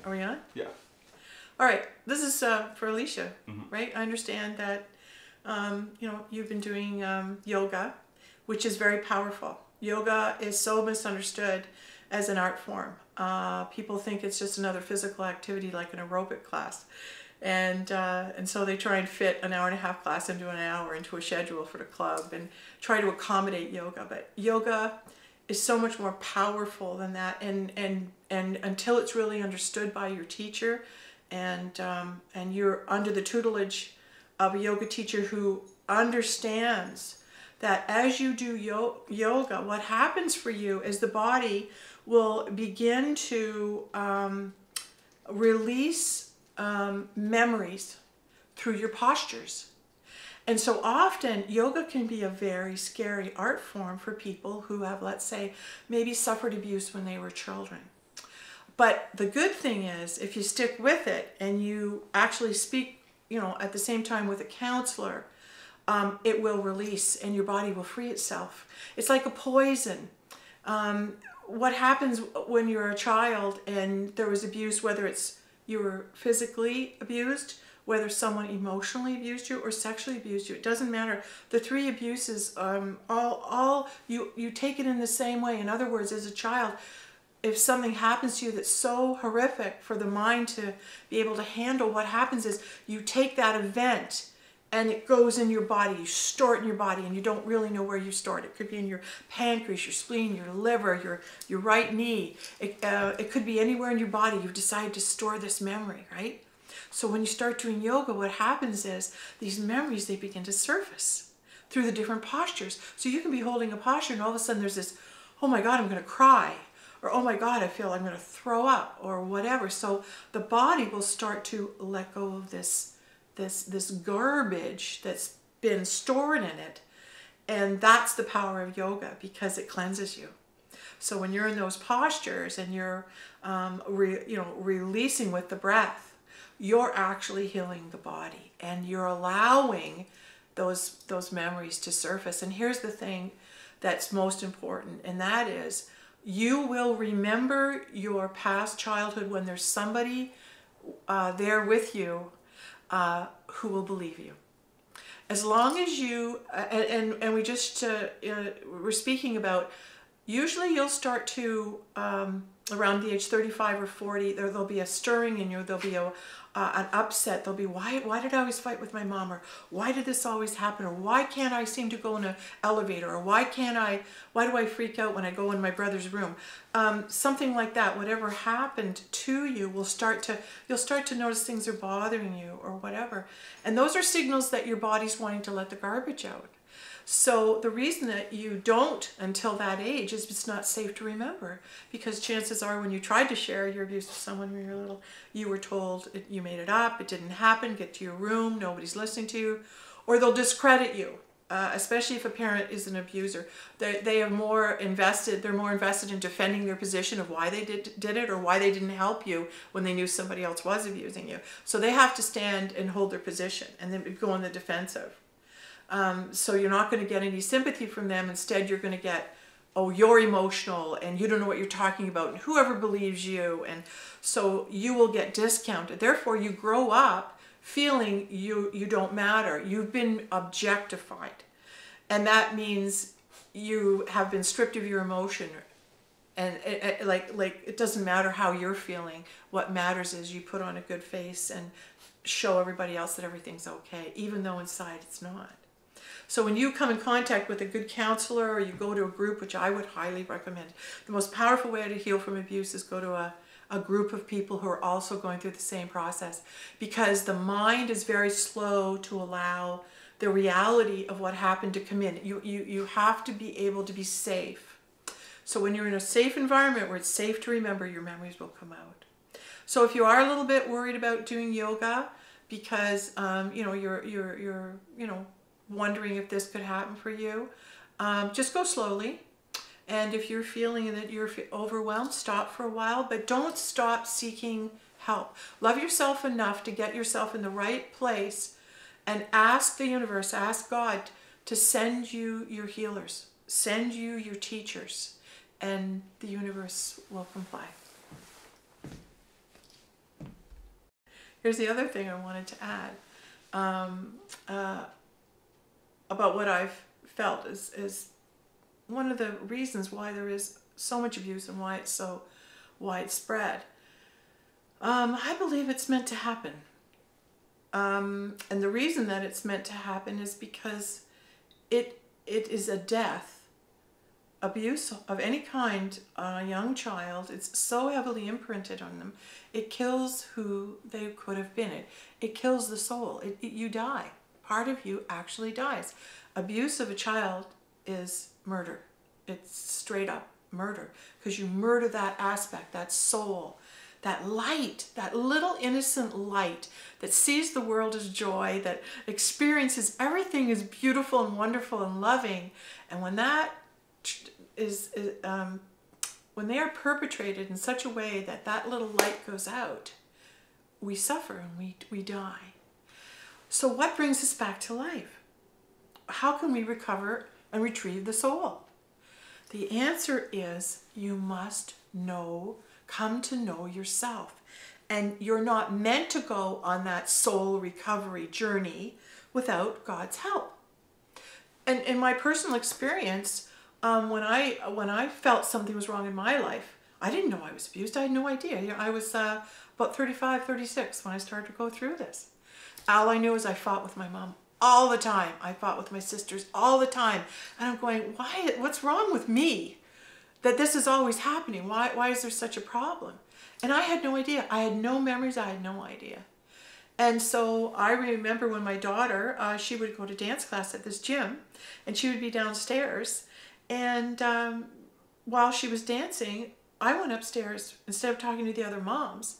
Are we on? Yeah. All right. This is for Alicia, Mm-hmm. right? I understand that, you've been doing yoga, which is very powerful. Yoga is so misunderstood as an art form. People think it's just another physical activity like an aerobic class. And so they try and fit an hour and a half class into an hour into a schedule for the club and try to accommodate yoga. But yoga is so much more powerful than that, and until it's really understood by your teacher, and you're under the tutelage of a yoga teacher who understands that as you do yoga, what happens for you is the body will begin to release memories through your postures. And so often yoga can be a very scary art form for people who have, let's say, maybe suffered abuse when they were children. But the good thing is, if you stick with it and you actually speak, at the same time with a counselor, it will release and your body will free itself. It's like a poison. What happens when you're a child and there was abuse, whether it's you were physically abused, whether someone emotionally abused you or sexually abused you, it doesn't matter. The three abuses, you take it in the same way. In other words, as a child, if something happens to you that's so horrific for the mind to be able to handle, what happens is you take that event and it goes in your body. You store it in your body and you don't really know where you store it. It could be in your pancreas, your spleen, your liver, your right knee. It could be anywhere in your body. You've decided to store this memory, right? So when you start doing yoga, what happens is these memories, they begin to surface through the different postures. So you can be holding a posture and all of a sudden there's this, oh my God, I'm going to cry. Or, oh my God, I feel I'm going to throw up or whatever. So the body will start to let go of this garbage that's been stored in it. And that's the power of yoga, because it cleanses you. So when you're in those postures and you're releasing with the breath, you're actually healing the body and you're allowing those memories to surface. And here's the thing that's most important, and that is you will remember your past childhood when there's somebody there with you who will believe you. As long as you, and we just, we're speaking about, usually you'll start to, around the age 35 or 40, there'll be a stirring in you, there'll be an upset, there'll be, why did I always fight with my mom, or why did this always happen, or why can't I seem to go in an elevator, or why do I freak out when I go in my brother's room? Something like that. Whatever happened to you you'll start to notice things are bothering you or whatever. And those are signals that your body's wanting to let the garbage out. So the reason that you don't until that age is it's not safe to remember, because chances are when you tried to share your abuse with someone when you were little, you were told you made it up, it didn't happen, get to your room, nobody's listening to you, or they'll discredit you, especially if a parent is an abuser. They're more invested in defending their position of why they did it or why they didn't help you when they knew somebody else was abusing you. So they have to stand and hold their position and then go on the defensive. So you're not going to get any sympathy from them. Instead, you're going to get, oh, you're emotional and you don't know what you're talking about and whoever believes you. And so you will get discounted. Therefore, you grow up feeling you don't matter. You've been objectified. And that means you have been stripped of your emotion. And it doesn't matter how you're feeling. What matters is you put on a good face and show everybody else that everything's okay, even though inside it's not. So when you come in contact with a good counselor or you go to a group, which I would highly recommend, the most powerful way to heal from abuse is go to a group of people who are also going through the same process, because the mind is very slow to allow the reality of what happened to come in. You have to be able to be safe. So when you're in a safe environment where it's safe to remember, your memories will come out. So if you are a little bit worried about doing yoga because you're wondering if this could happen for you, just go slowly. And if you're feeling that you're overwhelmed, stop for a while, but don't stop seeking help. Love yourself enough to get yourself in the right place and ask the universe, ask God to send you your healers, send you your teachers, and the universe will comply. Here's the other thing I wanted to add about what I've felt is one of the reasons why there is so much abuse and why it's so widespread. I believe it's meant to happen. And the reason that it's meant to happen is because it is a death. Abuse of any kind on a young child, it's so heavily imprinted on them. It kills who they could have been. It kills the soul. You die. Part of you actually dies. Abuse of a child is murder. It's straight up murder, because you murder that aspect, that soul, that light, that little innocent light that sees the world as joy, that experiences everything as beautiful and wonderful and loving. And when that when they are perpetrated in such a way that that little light goes out, we suffer and we die. So what brings us back to life? How can we recover and retrieve the soul? The answer is you must come to know yourself. And you're not meant to go on that soul recovery journey without God's help. And in my personal experience, when I felt something was wrong in my life, I didn't know I was abused. I had no idea. I was about 35, 36 when I started to go through this. All I knew is I fought with my mom all the time. I fought with my sisters all the time. And I'm going, what's wrong with me that this is always happening? Why is there such a problem? And I had no idea. I had no memories. I had no idea. And so I remember when my daughter, she would go to dance class at this gym, and she would be downstairs. And while she was dancing, I went upstairs. Instead of talking to the other moms,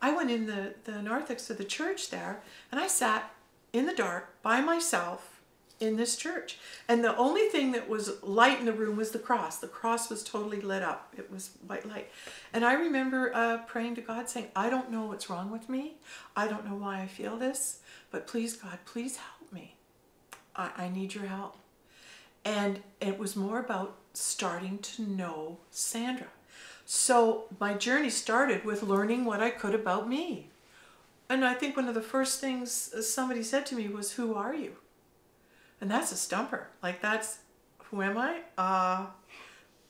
I went in the narthex of the church there, and I sat in the dark by myself in this church. And the only thing that was light in the room was the cross. The cross was totally lit up. It was white light. And I remember praying to God saying, I don't know what's wrong with me. I don't know why I feel this, but please, God, please help me. I need your help. And it was more about starting to know Sandra. So my journey started with learning what I could about me. And I think one of the first things somebody said to me was, who are you? And that's a stumper. Like, that's, who am I?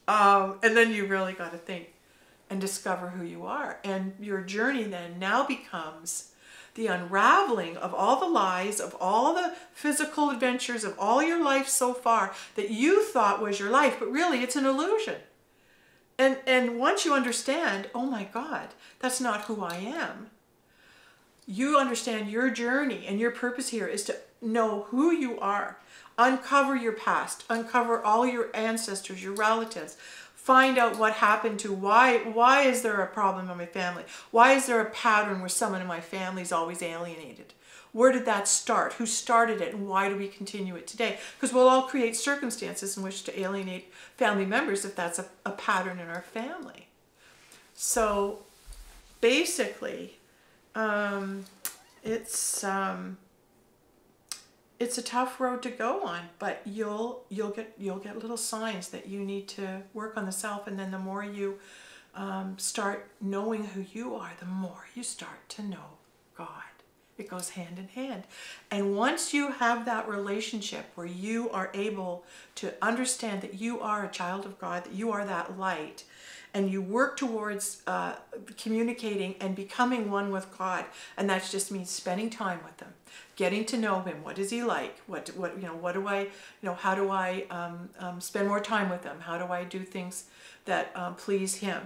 And then you really got to think and discover who you are. And your journey then now becomes the unraveling of all the lies, of all the physical adventures of all your life so far that you thought was your life, but really it's an illusion. And once you understand, oh my God, that's not who I am, you understand your journey, and your purpose here is to know who you are, uncover your past, uncover all your ancestors, your relatives, find out what happened to why is there a problem in my family? Why is there a pattern where someone in my family is always alienated? Where did that start? Who started it, and why do we continue it today? Because we'll all create circumstances in which to alienate family members if that's a pattern in our family. So basically, it's a tough road to go on, but you'll get little signs that you need to work on the self, and then the more you start knowing who you are, the more you start to know God. It goes hand in hand. And once you have that relationship where you are able to understand that you are a child of God, that you are that light, and you work towards communicating and becoming one with God, and that just means spending time with Him, getting to know Him. What is He like? What do I, how do I spend more time with Him? How do I do things that please Him?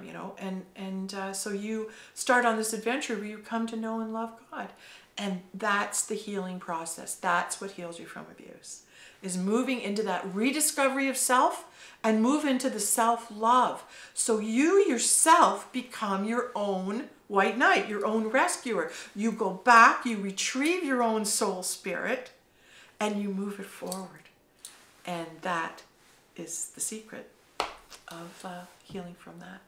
And so you start on this adventure where you come to know and love God, and that's the healing process. That's what heals you from abuse, is moving into that rediscovery of self and move into the self-love. So you yourself become your own white knight, your own rescuer. You go back, you retrieve your own soul spirit, and you move it forward. And that is the secret of healing from that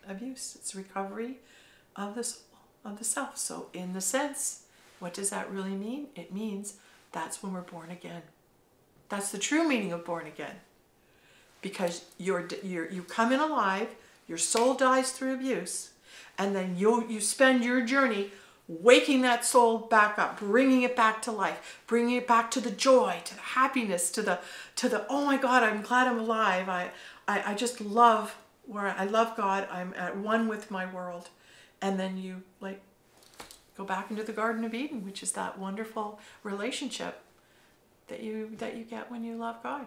abuse. It's recovery of the soul, of the self. So in the sense, what does that really mean? It means that's when we're born again. That's the true meaning of born again. Because you come in alive, your soul dies through abuse, and then you spend your journey waking that soul back up, bringing it back to life, bringing it back to the joy, to the happiness, to the oh my God, I'm glad I'm alive. I just love I love God. I'm at one with my world. And then you like go back into the Garden of Eden, which is that wonderful relationship that you get when you love God.